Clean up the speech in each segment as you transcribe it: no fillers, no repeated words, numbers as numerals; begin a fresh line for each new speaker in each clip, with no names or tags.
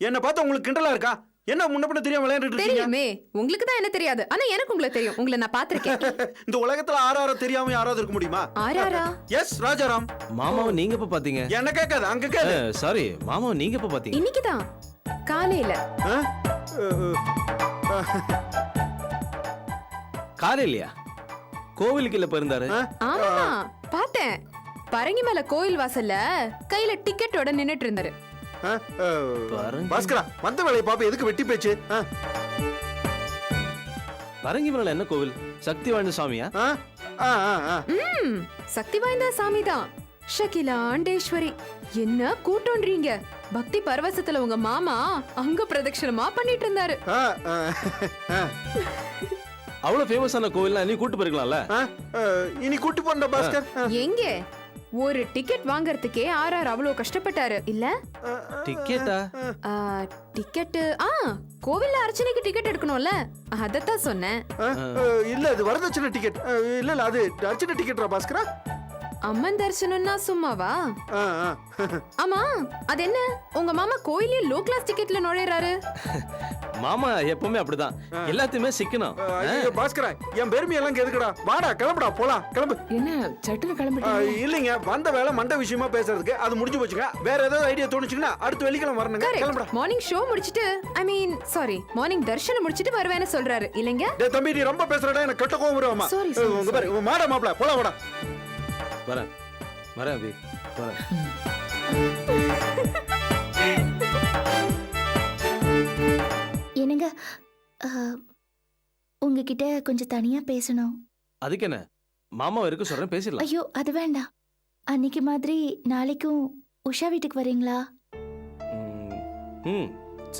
என்ன பார்த்தா உங்களுக்கு கிண்டலா இருக்கா? என்ன முன்ன பின்ன தெரியாம விளையாண்டுட்டு இருக்கீங்க?
தெரியுமே, உங்களுக்கு தான் என்ன தெரியாது. ஆனா எனக்கு உங்களை தெரியும். உங்களை நான் பாத்திருக்கேன்.
இந்த உலகத்துல ஆறார தெரியாம யாராவது இருக்க முடியுமா?
ஆராரா?
எஸ் ராஜாராம்.
மாமாவை நீங்க எப்ப பாத்தீங்க?
என்ன கேட்காது, அங்க கேளு.
சாரி, மாமாவை நீங்க எப்ப பாத்தீங்க?
இன்னைக்குதான் காலையில.
காலையிலயா? கோவிலுக்கு இல்ல போயிருந்தாரு?
ஆமா பார்த்தேன். பரங்கி மேல கோயில் வாசல்ல கையில டிக்கெட்டோட நின்னுட்டு இருந்தாரு.
பாஸ்கரா, வந்த வேலையை பாப்பா, எதுக்கு வெட்டி பேச்சு?
பரங்கி மேல என்ன கோவில்? சக்தி வாய்ந்த சாமியா?
சக்தி வாய்ந்த சாமி தான். ஷகிலா ஆண்டேஸ்வரி. என்ன கூட்டம்ன்றீங்க? பக்தி பரவசத்துல உங்க மாமா அங்க பிரதட்சணமா பண்ணிட்டு இருந்தாரு.
அவ்வளவு ஃபேமஸான கோவில் நீ கூட்டு போயிருக்கலாம்ல?
இனி கூட்டி போறா பாஸ்கர்.
எங்க ஒரு டிக்கெட் வாங்குறதுக்கே ஆர்ஆர் அவ்வளவு கஷ்டப்பட்டாரு இல்ல?
டிக்கெட்டா?
டிக்கெட் கோவில்ல அர்ச்சனைக்கு டிக்கெட் எடுக்கணும்ல, அதத்தான் சொன்னேன்.
இல்ல அது வரதட்சணை டிக்கெட். இல்ல அது அர்ச்சனை டிக்கெட்ரா பாஸ்கரா.
அம்மன் தரிசனம்னா சும்மாவா? ஆமா, அது என்ன உங்க மாமா கோயிலே லோ கிளாஸ் டிக்கெட்ல நுழையறாரு?
மாமா எப்பவுமே அப்படிதான், எல்லாத்தையுமே சிக்கணும்.
பாஸ்கரா, என் பெருமை எல்லாம் எதுக்குடா? வாடா, கிளம்புடா, போலாம். கிளம்பு.
என்ன சட்டுன்னு கிளம்பிட்டீங்க?
இல்லைங்க, வந்த வேலை மண்ட விஷயமா பேசுறதுக்கு அது முடிஞ்சு போச்சுங்க. வேற ஏதாவது ஐடியா தோணுச்சுன்னா அடுத்த வெள்ளிக்கிழமை வரணுங்க. கிளம்புடா.
மார்னிங் ஷோ முடிச்சிட்டு, மார்னிங் தரிசனம் முடிச்சிட்டு வருவேன்னு சொல்றாரு இல்லங்க?
டேய் தம்பி, நீ ரொம்ப பேசுறடா, எனக்கு கெட்ட கோவம் வருமா? உங்க பாரு, மாடா மாப்ள, போலாம் வாடா.
வரேன் அபி, வரேன்.
என்னங்க, உங்ககிட்ட கொஞ்சம் தனியா பேசணும்.
அதுக்கு என்ன, மாமா வரைக்கும் சொல்றேன், பேசிடலாம்.
ஐயோ அது வேண்டாம். அன்னைக்கு மாதிரி நாளைக்கும் உஷா வீட்டுக்கு வரீங்களா?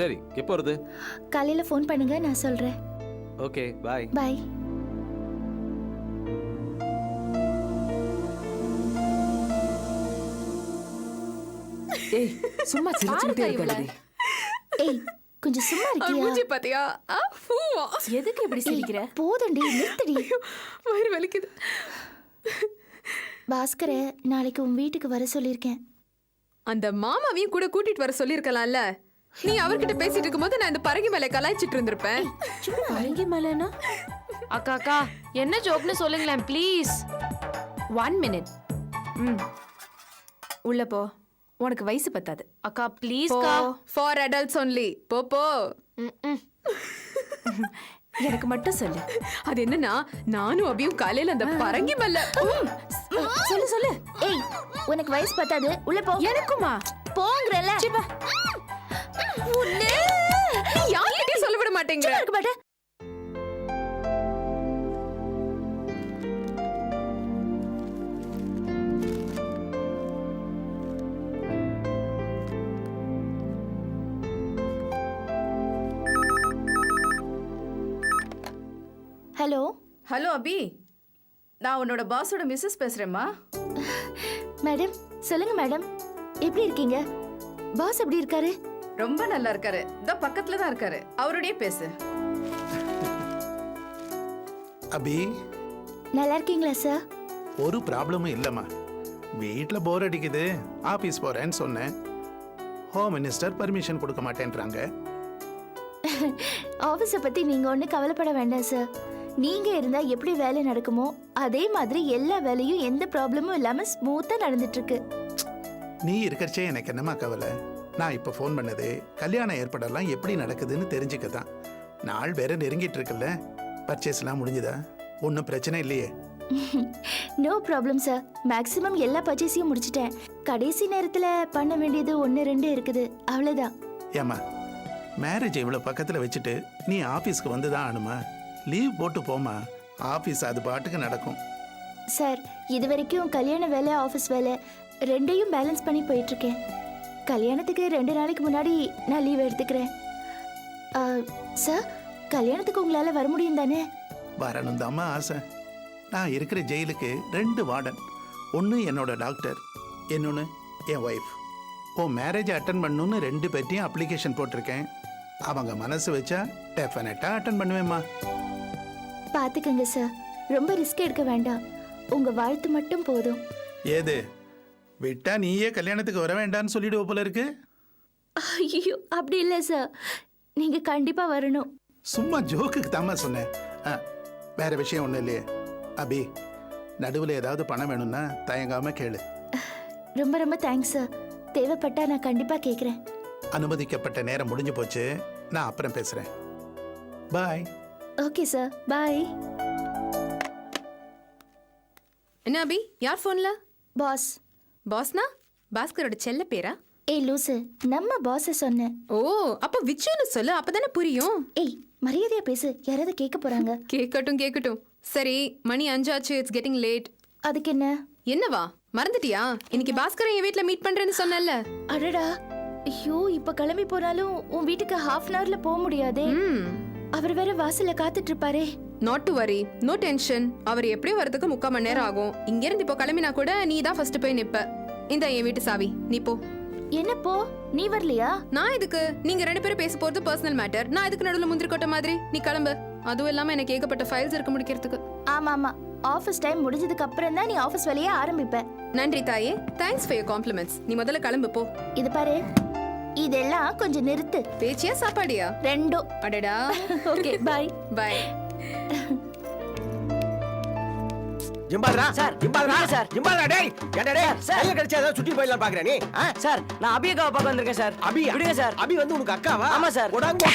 சரி, எப்போ வருது?
காலையில ஃபோன் பண்ணுங்க, நான் சொல்றேன்.
ஓகே, பாய்.
பாய்.
ஏய், சும்மா சிரிச்சுட்டே இருக்காதடி.
ஏய், கொஞ்சம் சும்மா இருக்கியா?
மூஞ்சி பாத்தியா?
எதுக்கு இப்படி சிரிக்கிற?
போதும்டி, நிறுத்தடி.
வயிறு வலிக்குது.
பாஸ்கர நாளைக்கு உன் வீட்டுக்கு வர சொல்லிருக்கேன்.
அந்த மாமாவையும் கூட கூட்டிட்டு வர சொல்லிருக்கலாம்ல. நீ அவர்கிட்ட பேசிட்டு இருக்கும்போது நான் இந்த பரங்கி மேல கலாய்ச்சிட்டு இருந்திருப்பேன்.
பரங்கி மேலனா?
அக்கா அக்கா, என்ன ஜோக்னு சொல்லுங்களேன் ப்ளீஸ்.
1 மினிட். உள்ள போ, உனக்கு வயசு பத்தாது.
அக்கா ப்ளீஸ் கா.
For adults only. போ போ.
எனக்கு மட்டும் சொல்லு.
அது என்னன்னா, நானும் அபியும் காலையில அந்த பரங்கி மேல.
சொல்லு சொல்லு.
ஏய், உனக்கு வயசு பத்தாது, உள்ள போ.
எனக்குமா?
போங்கறல.
நீ யார்கிட்டயும் சொல்ல விட மாட்டேங்கிற.
இருக்க மாட்டே. ஹலோ.
ஹலோ அபி, நான் உன்னோட பாஸோட மிஸ்ஸஸ் பேசுறேம்மா.
மேடம், சொல்லுங்க மேடம். எப்படி இருக்கீங்க? பாஸ் எப்படி இருக்காரு?
ரொம்ப நல்லா இருக்காரு. இதோ பக்கத்துல தான் இருக்காரு. அவரோடயே பேசு.
அபி,
நல்லா இருக்கீங்களா சார்?
ஒரு ப்ராப்ளமும் இல்லைம்மா. வீட்டில் போர் அடிக்குது, ஆஃபீஸ் போகிறேன்னு சொன்னேன். ஹோம் மினிஸ்டர் பர்மிஷன் கொடுக்க மாட்டேன்றாங்க.
ஆஃபீஸை பற்றி நீங்கள் ஒன்றும் கவலைப்பட வேண்டாம் சார். நீங்கள் இருந்தால் எப்படி வேலை நடக்குமோ அதே மாதிரி எல்லா வேலையும் எந்த ப்ராப்ளமும் இல்லாமல் ஸ்மூத்தாக நடந்துட்டுருக்கு.
நீ இருக்கிறச்சே எனக்கு என்னம்மா கவலை? நான் இப்போ ஃபோன் பண்ணது கல்யாண ஏற்பாடெல்லாம் எப்படி நடக்குதுன்னு தெரிஞ்சுக்க தான். நாள் வேற நெருங்கிட்டு இருக்குல்ல. பர்ச்சேஸ்லாம் முடிஞ்சுதா? ஒன்றும் பிரச்சனை இல்லையே?
No problem sir. மேக்ஸிமம் எல்லா பர்ச்சேஸையும் முடிச்சிட்டேன். கடைசி நேரத்தில் பண்ண வேண்டியது 1-2 இருக்குது, அவ்வளோதான்.
ஏம்மா, மேரேஜ் இவ்வளோ பக்கத்தில் வச்சுட்டு நீ ஆஃபீஸ்க்கு வந்து தான் ஆகணுமா? லீவ் போட்டு போமா, ஆஃபீஸ் அது பாட்டுக்கு நடக்கும்.
சார், இது வரைக்கும் கல்யாண வேலை ஆஃபீஸ் வேலை ரெண்டையும் பேலன்ஸ் பண்ணி போயிட்டுருக்கேன். கல்யாணத்துக்கு 2 நாளைக்கு முன்னாடி நான் லீவ் எடுத்துக்கிறேன். சார், கல்யாணத்துக்கு உங்களால் வர முடியும் தானே?
வரணும் தாம்மா ஆசை. நான் இருக்கிற ஜெயிலுக்கு 2 வார்டன். ஒன்று என்னோட டாக்டர், இன்னொன்று என் ஒய்ஃப். மேரேஜ் அட்டன் பண்ணணுன்னு 2 பேர்ட்டையும் அப்ளிகேஷன் போட்டிருக்கேன். அவங்க மனசு வச்சா டெஃபினட்டாக அட்டன் பண்ணுவேம்மா.
பார்த்துக்கங்க சார், ரொம்ப ரிஸ்க் எடுக்க வேண்டாம். உங்கள் வாழ்த்து மட்டும் போதும்.
ஏது விட்டா நீயே கல்யாணத்துக்கு வர வேண்டான்னு சொல்லிடுவ போல இருக்கு.
ஐயோ அப்படி இல்லை சார், நீங்க கண்டிப்பா வரணும்.
சும்மா ஜோக்குக்கு தாம்மா சொன்னேன். வேற விஷயம் ஒன்றும் இல்லையே. அபி, நடுவில் ஏதாவது பணம் வேணும்னா தயங்காம கேளு.
ரொம்ப ரொம்ப தேங்க்ஸ் சார். தேவைப்பட்டா நான் கண்டிப்பா கேட்குறேன்.
அனுமதிக்கப்பட்ட நேரம் முடிஞ்சு போச்சு. நான் அப்புறம் பேசுறேன். பாய்.
ஓகே சார், பாய்.
என்ன அபி, யார் ஃபோன்ல?
பாஸ்.
பாஸ்னா பாஸ்கரோட செல்ல பேரா?
ஏய் லூசு, நம்ம பாஸை சொன்னேன்.
ஓ, அப்ப விச்சுன்னு சொல்லு, அப்பதானே புரியும்.
ஏய் மரியாதையா பேசு, யாராவது கேட்க போறாங்க.
கேட்கட்டும் கேட்கட்டும். சரி, மணி 5 ஆச்சு, இட்ஸ் கெட்டிங் லேட்.
அதுக்கு என்ன?
என்னவா மறந்துட்டியா? இன்னைக்கு பாஸ்கரை என் வீட்ல மீட் பண்றேன்னு சொன்னேன்ல.
அடடா, ஐயோ இப்ப கிளம்பி போனாலும் உன் வீட்டுக்கு ஹாஃப் அன் ஹவர்ல போக முடியாதே. அவர் வேற வாசல்ல காத்துட்டு இருப்பாரே.
Not to worry, no tension. அவர் எப்படியும் வரதுக்கு 3/4 மணி நேரம் ஆகும். இங்க இருந்து இப்போ கிளம்பினா கூட நீ தான் ஃபர்ஸ்ட் போய் நிப்ப. இந்த என் வீட்டு சாவி, நீ போ.
என்ன போ, நீ வரலையா?
நான் இதுக்கு, நீங்க 2 பேரும் பேச போறது பர்சனல் மேட்டர். நான் இதுக்கு நடுவுல முந்திரி கொட்ட மாதிரி? நீ கிளம்பு. அதுவும் இல்லாம எனக்கு ஏகப்பட்ட ஃபைல்ஸ் இருக்கு முடிக்கிறதுக்கு.
ஆமா ஆமா, ஆபீஸ் டைம் முடிஞ்சதுக்கு அப்புறம் தான் நீ ஆபீஸ் வேலையை ஆரம்பிப்ப.
நன்றி தாயே, தேங்க்ஸ் ஃபார் யுவர் காம்ப்ளிமெண்ட்ஸ். நீ முதல்ல கிளம்பு போ.
இது பாரு, இதெல்லாம் கொஞ்சம் நிறுத்து.
பேச்சியா சாப்பாடியா?
ரெண்டும்.
அடடா.
Okay bye.
பை.
ஜிம்பால்ரா
சார்,
ஜிம்பால்ரா
இல்ல சார்.
ஜிம்பால்ரா டேய் என்னடா டேய்
சார்.
கைய கடிச்சு ஏதாவது சுத்தி போயிடலாம் பாக்குற நீ
சார், நான் அபியக்காவை பார்க்க வந்திருக்கேன் சார்.
அபி
விடுங்க சார்.
அபி வந்து உனக்கு அக்காவா?
ஆமா சார்.
உடங்க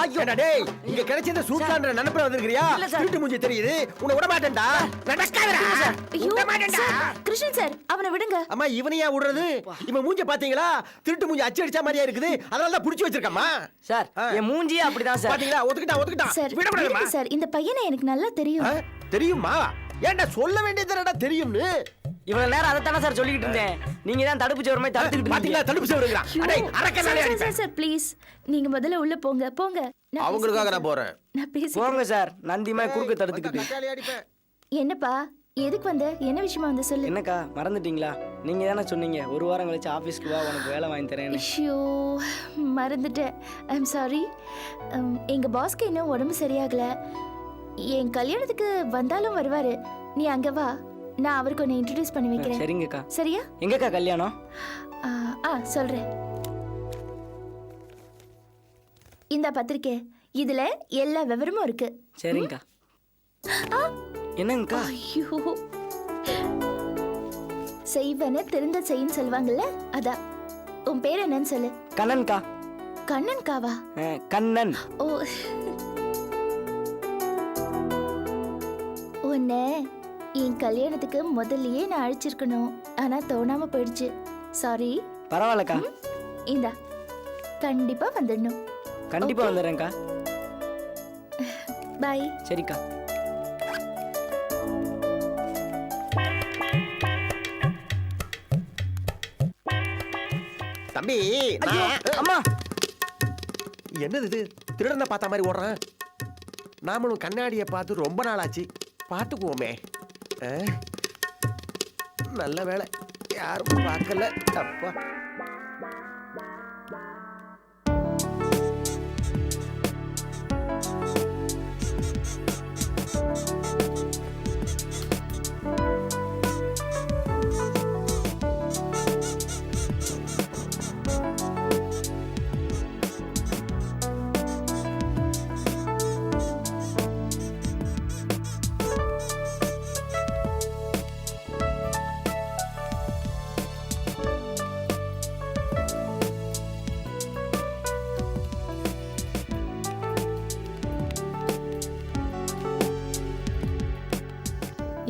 ஐயோ என்னடா டேய் இங்க கிடைச்சத சூட்லான்ற நினைப்புல வந்திருக்கிறியா?
இல்ல சார்.
திருட்டு மூஞ்சி தெரியுது, உன்னை விட மாட்டேன்டா. நடக்காதடா
ஐயோ
விட மாட்டேன்டா.
சார், கிருஷ்ணன் சார், அவனை விடுங்க.
அம்மா இவனையா விடுறது? இவன் மூஞ்ச பாத்தீங்களா? திருட்டு மூஞ்சி அச்சு அடிச்ச மாதிரியா இருக்குது, அதனால தான் புடிச்சு வச்சிருக்கம்மா.
சார், என் மூஞ்சியே அப்படிதான் சார்.
பாத்தீங்களா? ஒத்துக்கிட்டான்
சார்
விட
விடுங்க
மாட்டேமா?
சார், இந்த பையனை எனக்கு நல்லா தெரியும்.
தெரியுமா? ஏன்டா சொல்ல வேண்டியதுடா தெரியும்னு.
இவ்வளவு நேரம் அதைத்தானே சார் சொல்லிக்கிட்டு இருந்தேன். நீங்க தான் தடுப்பு சோறு மாதிரி தடுத்துக்கிட்டு
பாத்தீங்களா?
இருக்கீங்க.
தடுப்பு சேவருங்கறான். அடேய் அரக்கனாலே
சார்,
அடிப்பேன்.
சார் ப்ளீஸ், நீங்க முதல்ல உள்ள போங்க போங்க. நான்
அவங்களுக்காக
பேசுறேன்
நான் போறேன்.
நான் பேசுறேன்.
போங்க சார், நந்திமா குறுக்க தடுத்துக்கிட்டு.
கட்டாளி அடிப்பேன்.
என்னப்பா, எதுக்கு வந்த? என்ன விஷயமா வந்து சொல்லு.
என்னக்கா மறந்துட்டீங்களா? நீங்க தானே சொன்னீங்க 1 வாரம் கழிச்சு ஆபீஸ்க்கு வா, உனக்கு வேலை வாங்கி தரேன்னு.
ஐயோ மறந்துட்டேன், ஐம் சாரி. எங்க பாஸ்க்கு இன்னும் உடம்பு சரியாகல. என் கல்யாணத்துக்கு வந்தாலும் வருவாரு. நீ அங்க வா, நான் அவருக்கு ஒன்று இன்ட்ரடியூஸ் பண்ணி வைக்கிறேன்.
சரிங்கக்கா.
சரியா?
எங்கக்கா கல்யாணம்?
சொல்றேன். இந்த பத்திரிக்கை, இதுல எல்லா விவரமும் இருக்கு.
சரிங்கக்கா. என்னங்கக்கா?
ஐயோ, செய்வன திருந்த செய்யும் சொல்லுவாங்கல்ல, அதான். உன் பேர் என்னன்னு சொல்லு.
கண்ணன்கா.
கண்ணன் காவா?
கண்ணன்.
ஓ, உன்னை என் கல்யாணத்துக்கு முதல்லயே நான் அழைச்சிருக்கணும், ஆனா தோணாம போயிடுச்சு. சாரி.
பரவாயில்லக்கா.
இந்தா, கண்டிப்பா வந்துடணும்.
கண்டிப்பா வந்துடுறேன்க்கா.
பாய்.
சரிக்கா.
தம்பி
ஐயோ, அம்மா.
என்னது இது? திருடனை பார்த்த மாதிரி ஓடுறான். நாமளும் கண்ணாடியை பார்த்து ரொம்ப நாள் ஆச்சு, பார்த்துக்குவோமே. நல்ல வேலை யாரும் பார்க்கல. அப்பா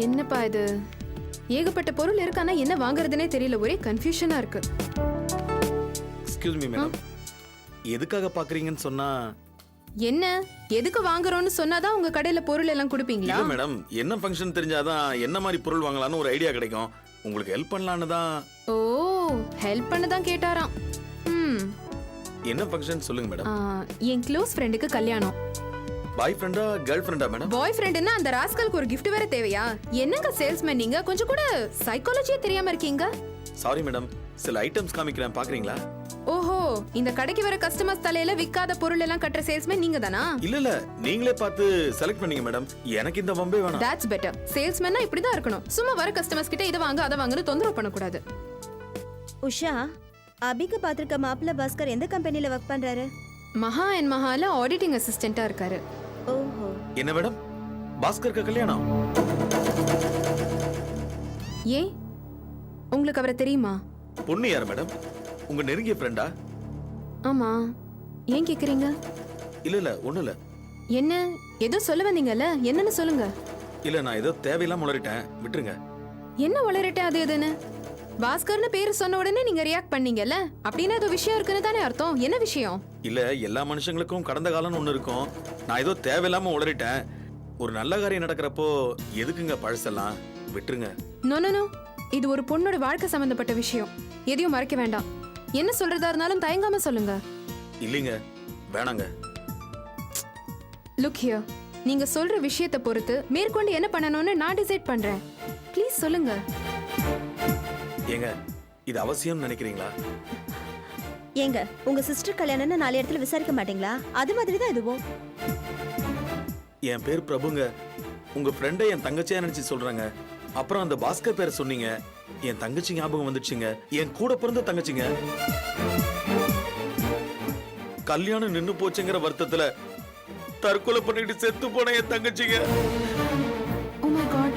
என்னப்பா இது, ஏகப்பட்ட பொருள் இருக்கு, ஆனா என்ன வாங்குறதுனே தெரியல. ஒரே கன்ஃபியூஷனா இருக்கு.
எக்ஸ்கியூஸ் மீ மேடம், எதுக்காக பாக்குறீங்கன்னு சொன்னா?
என்ன எதுக்கு வாங்குறோம்னு சொன்னாதான் உங்க கடையில பொருள் எல்லாம் கொடுப்பீங்களா?
இல்ல மேடம், என்ன ஃபங்க்ஷன் தெரிஞ்சாதான் என்ன மாதிரி பொருள் வாங்கலாம்னு ஒரு ஐடியா கிடைக்கும். உங்களுக்கு ஹெல்ப் பண்ணலான்னு தான்.
ஓ, ஹெல்ப் பண்ணதான் கேட்டாராம்.
என்ன ஃபங்க்ஷன் சொல்லுங்க மேடம்.
என் க்ளோஸ் ஃப்ரெண்டுக்கு கல்யாணம்.
பாய் ஃப்ரெண்டா கேர்ள் ஃப்ரெண்டா மேடம்?
பாய் ஃப்ரெண்டுன்னா அந்த ராஸ்கலுக்கு ஒரு gift வேற தேவையா? என்னங்க சேல்ஸ்மேன் நீங்க, கொஞ்சம் கூட சைக்காலஜியே தெரியாம இருக்கீங்க.
சாரி மேடம், சில ஐட்டம்ஸ் காமிக்கிறேன் பாக்குறீங்களா?
ஓஹோ, இந்த கடைக்கு வர கஸ்டமர்ஸ் தலையில விக்காத பொருள் எல்லாம் கட்டுற சேல்ஸ்மேன் நீங்க தானா?
இல்ல நீங்களே பார்த்து செலக்ட் பண்ணீங்க மேடம். எனக்கு இந்த வம்பே வேணாம்.
That's better. சேல்ஸ்மேன்னா இப்படிதான் இருக்கணும். சும்மா வர கஸ்டமர்ஸ் கிட்ட இத வாங்க அத வாங்குன்னு தொந்தரவு பண்ண கூடாது.
உஷா,
அபிக்கு பார்த்துருக்க மாப்பிள்ள பாஸ்கர் எந்த கம்பெனில ஒர்க் பண்றாரு?
மகா அண்ட் மகால ஆடிட்டிங் அசிஸ்டண்டா இருக்காரு.
ஓஹோ.
என்ன மேடம், பாஸ்கருக்கு கல்யாணம்?
ஏன் உங்களுக்கு அவரை தெரியுமா?
பொண்ணு யார் மேடம்? உங்க நெருங்கிய ஃப்ரெண்டா?
ஆமா. ஏன் கேக்குறீங்க?
இல்ல ஒண்ணும் இல்ல.
என்ன ஏதோ சொல்ல வந்தீங்கல்ல, என்னன்னு சொல்லுங்க.
இல்ல நான் ஏதோ தேவையில்லாம உளறிட்டேன், விட்டுருங்க.
என்ன வளரட்ட அது இதுன்னு? பாஸ்கர்னு பேர் சொன்ன உடனே நீங்க ரியாக்ட் பண்ணீங்கல்ல, அப்படின்னா ஏதோ விஷயம் இருக்குன்னு தானே அர்த்தம். என்ன விஷயம்?
இல்ல எல்லா மனுஷங்களுக்கும் கடந்த காலம்னு ஒண்ணு இருக்கும். நான் ஏதோ தேவையில்லாம உளறிட்டேன். ஒரு நல்ல காரியம் நடக்கிறப்போ எதுக்குங்க பழசெல்லாம், விட்டுருங்க.
நோ நோ நோ, இது ஒரு பொண்ணோட வாழ்க்கை சம்பந்தப்பட்ட விஷயம். எதையும் மறைக்க வேண்டாம். என்ன சொல்றதா இருந்தாலும் தயங்காம சொல்லுங்க.
இல்லைங்க, வேணாங்க.
லுக் ஹியர், நீங்க சொல்ற விஷயத்தை பொறுத்து மேற்கொண்டு என்ன பண்ணணும்னு நான் டிசைட் பண்றேன். ப்ளீஸ் சொல்லுங்க.
ஏங்க, இது அவசியம் நினைக்கிறீங்களா?
ஏங்க, உங்க சிஸ்டர் கல்யாணம்னு 4 இடத்துல விசாரிக்க மாட்டீங்களா? அது மாதிரி தான் இதுவும்.
என் பேர் பிரபுங்க. உங்க ஃப்ரெண்டை என் தங்கச்சியா நினைச்சு சொல்றாங்க. அப்புறம் அந்த பாஸ்கர் பேரை சொன்னீங்க, என் தங்கச்சி ஞாபகம் வந்துடுச்சுங்க. என் கூட பிறந்த தங்கச்சிங்க. கல்யாணம் நின்னு போச்சுங்கிற வருத்தத்துல தற்கொலை பண்ணிட்டு செத்து போன என் தங்கச்சிங்க.
Oh my God.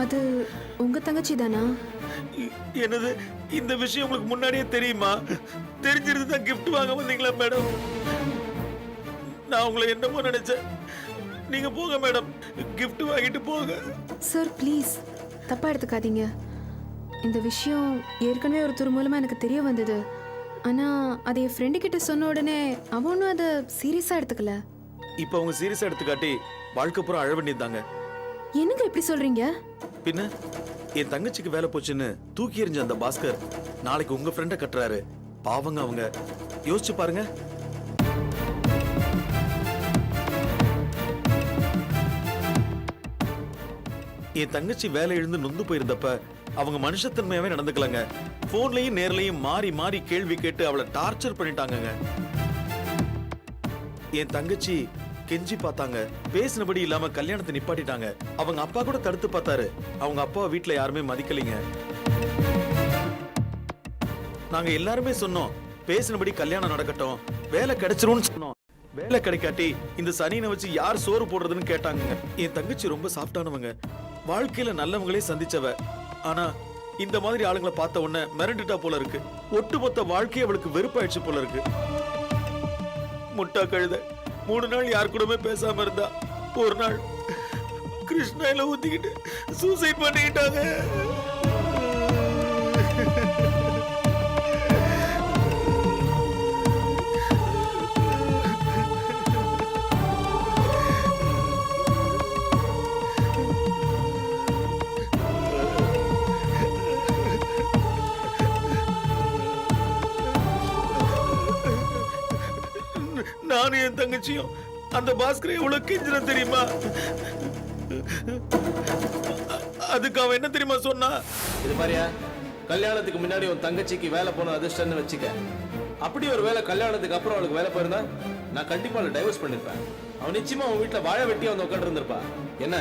அது உங்க தங்கச்சி தானா?
என்னது, இந்த விஷயம் உங்களுக்கு முன்னாடியே தெரியுமா? தெரிஞ்சிருந்து தான் gift வாங்க வந்தீங்களா மேடம்? நான் உங்களை என்னமோ நினைச்சேன். நீங்க போங்க மேடம், gift வாங்கிட்டு போங்க.
சார் ப்ளீஸ் தப்பா எடுத்துக்காதீங்க. இந்த விஷயம் ஏற்கனவே ஒருத்தர் மூலமா எனக்கு தெரிய வந்தது. ஆனா அதை என் ஃப்ரெண்டு கிட்ட சொன்ன உடனே அவனும் அதை சீரியஸா எடுத்துக்கல.
இப்ப அவங்க சீரியஸா எடுத்துக்காட்டி வாழ்க்கை பூரா அழ வேண்டியதாங்க.
என்னங்க இப்படி சொல்றீங்க?
பின்ன என் தங்கச்சிக்கு வேலை போச்சுன்னு தூக்கி எறிஞ்ச அந்த பாஸ்கர் நாளைக்கு உங்க ஃப்ரெண்ட கட்டுறாரு. பாவங்க அவங்க. யோசிச்சு பாருங்க. என் தங்கச்சி வேலை எழுந்து நொந்து போயிருந்தப்ப அவங்க மனுஷத்தன்மையாவே நடந்துக்கலங்க. போன்லயும் நேர்லயும் மாறி மாறி கேள்வி கேட்டு அவளை டார்ச்சர் பண்ணிட்டாங்கங்க. என் தங்கச்சி கெஞ்சி பார்த்தாங்க, பேசினபடி இல்லாம கல்யாணத்தை நிப்பாட்டிட்டாங்க. அவங்க அப்பா கூட தடுத்து பார்த்தாரு. அவங்க அப்பா வீட்டுல யாருமே மதிக்கலைங்க. நாங்க எல்லாருமே சொன்னோம், பேசினபடி கல்யாணம் நடக்கட்டும், வேலை கிடைச்சிரும்னு சொன்னோம். வேலை கிடைக்காட்டி இந்த சனியனை வச்சு யார் சோறு போடுறதுன்னு கேட்டாங்க. என் தங்கச்சி ரொம்ப சாஃப்டானவங்க, வாழ்க்கையில நல்லவங்களே சந்திச்சவ. ஆனா இந்த மாதிரி ஆளுங்களை பார்த்த உடனே மிரண்டுட்டா போல இருக்கு. ஒட்டுமொத்த வாழ்க்கையை அவளுக்கு வெறுப்பாயிடுச்சு போல இருக்கு. முட்டா கழுத 3 நாள் யார் கூடமே பேசாம இருந்தா. ஒரு நாள் கிருஷ்ணாயில ஊத்திக்கிட்டு சூசைட் பண்ணிக்கிட்டாங்க. நானும் என் தங்கச்சியும் அந்த பாஸ்கரை எவ்வளவு கெஞ்சின தெரியுமா? அதுக்கு அவன் என்ன தெரியுமா சொன்னா?
இது மாதிரியா, கல்யாணத்துக்கு முன்னாடி உன் தங்கச்சிக்கு வேலை போன அதிர்ஷ்டம்னு வச்சுக்க. அப்படி ஒரு வேலை கல்யாணத்துக்கு அப்புறம் அவளுக்கு வேலை போயிருந்தா நான் கண்டிப்பா அவளை டைவர்ஸ் பண்ணிருப்பேன். அவன் நிச்சயமா அவன் வீட்டுல வாழை வெட்டி வந்து உட்காந்து இருந்திருப்பா. என்ன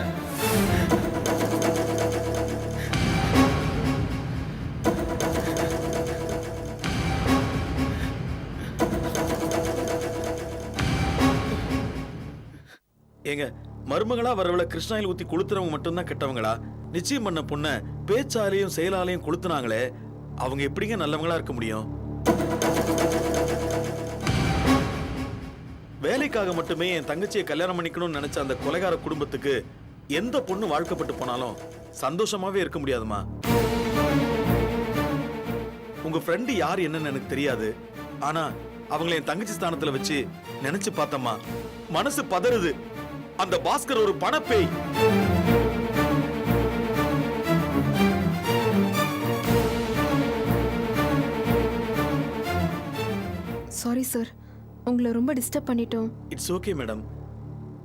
ஏங்க, மருமகளா வரவளை கிருஷ்ணாயில் ஊத்தி கொளுத்துறவங்க மட்டும்தான் கெட்டவங்களா? நிச்சயம் பண்ண பொண்ண பேச்சாலையும் செயலாலையும் கொளுத்துனாங்களே, அவங்க எப்படிங்க நல்லவங்களா இருக்க முடியும்? வேலைக்காக மட்டுமே என் தங்கச்சியை கல்யாணம் பண்ணிக்கணும்னு நினைச்ச அந்த கொலைகார குடும்பத்துக்கு எந்த பொண்ணு வாழ்க்கப்பட்டு போனாலும் சந்தோஷமாவே இருக்க முடியாதுமா. உங்க ஃப்ரெண்டு யார் என்னன்னு எனக்கு தெரியாது. ஆனா அவங்களை என் தங்கச்சி ஸ்தானத்துல வச்சு நினைச்சு பார்த்தம்மா, மனசு பதறுது. அந்த பாஸ்கர் ஒரு பணப்பேய்.
சாரி சார், உங்களை ரொம்ப டிஸ்டர்ப் பண்ணிட்டோம்.
It's okay madam.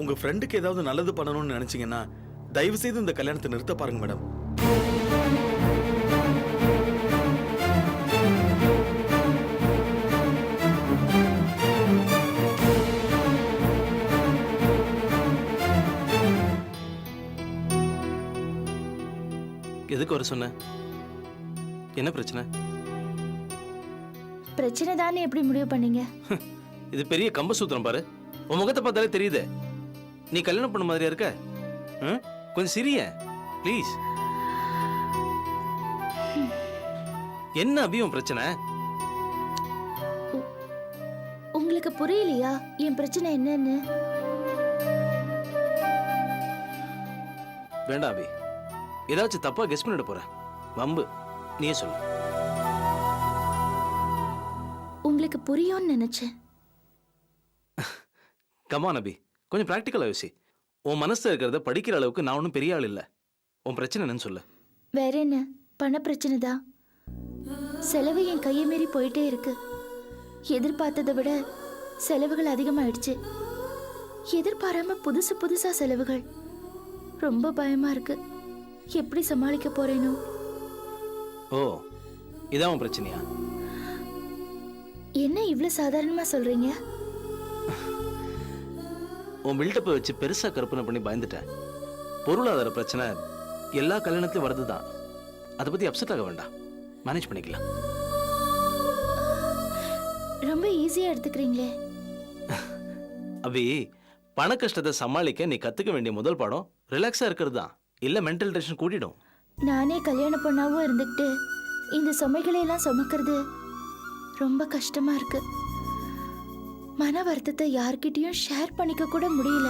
உங்க ஃப்ரெண்டுக்கு ஏதாவது நல்லது பண்ணணும்னு நினைச்சீங்கன்னா தயவு செய்து இந்த கல்யாணத்தை நிறுத்த பாருங்க மேடம்.
எதுக்கு வர சொன்ன? என்ன பிரச்சனை?
பிரச்சனை தானே எப்படி முடிவு பண்ணீங்க?
இது பெரிய கம்பசூத்திரம் பாரு. உன் முகத்தை பார்த்தாலே தெரியுது நீ கல்யாணம் பண்ண மாதிரியா இருக்க. கொஞ்சம் சிரிய ப்ளீஸ். என்ன அபி உன் பிரச்சனை?
உங்களுக்கு புரியலையா என் பிரச்சனை என்னன்னு?
வேண்டாம் அபி, ஏதாச்சும் தப்பா கெஸ் பண்ணிட போற. வம்பு, நீயே சொல்லு.
உங்களுக்கு புரியும்னு நினைச்சேன்.
கமான் அபி, கொஞ்சம் பிராக்டிக்கலா யோசி. உன் மனசுல இருக்கிறத படிக்கிற அளவுக்கு நான் ஒன்றும் பெரிய ஆள் இல்லை. உன் பிரச்சனை என்னன்னு சொல்லு.
வேற என்ன, பண பிரச்சனை தான். செலவு என் கையை மீறி போயிட்டே இருக்கு. எதிர்பார்த்ததை விட செலவுகள் அதிகமாயிடுச்சு. எதிர்பாராம புதுசு புதுசா செலவுகள். ரொம்ப பயமா இருக்கு. எப்படி சமாளிக்க போறேனோ.
ஓ, இதான் உன் பிரச்சனையா?
என்ன இவ்வளவு சாதாரணமா சொல்றீங்க?
உன் பில்டப்பை வச்சு பெருசா கற்பனை பண்ணி பயந்துட்டேன். பொருளாதார பிரச்சனை எல்லா கல்யாணத்திலும் வருதுதான். அதை பத்தி அப்செட் ஆக வேண்டாம், மேனேஜ் பண்ணிக்கலாம்.
ரொம்ப ஈஸியா எடுத்துக்கிறீங்களே.
அபி, பண கஷ்டத்தை சமாளிக்க நீ கத்துக்க வேண்டிய முதல் பாடம் ரிலாக்ஸா இருக்கிறது தான். இல்ல மென்டல் டென்ஷன் கூட்டிடும்.
நானே கல்யாண பொண்ணாவும் இருந்துக்கிட்டு இந்த சுமைகளை எல்லாம் சுமக்கிறது ரொம்ப கஷ்டமா இருக்கு. மன வருத்தத்தை யார்கிட்டயும் ஷேர் பண்ணிக்க கூட முடியல.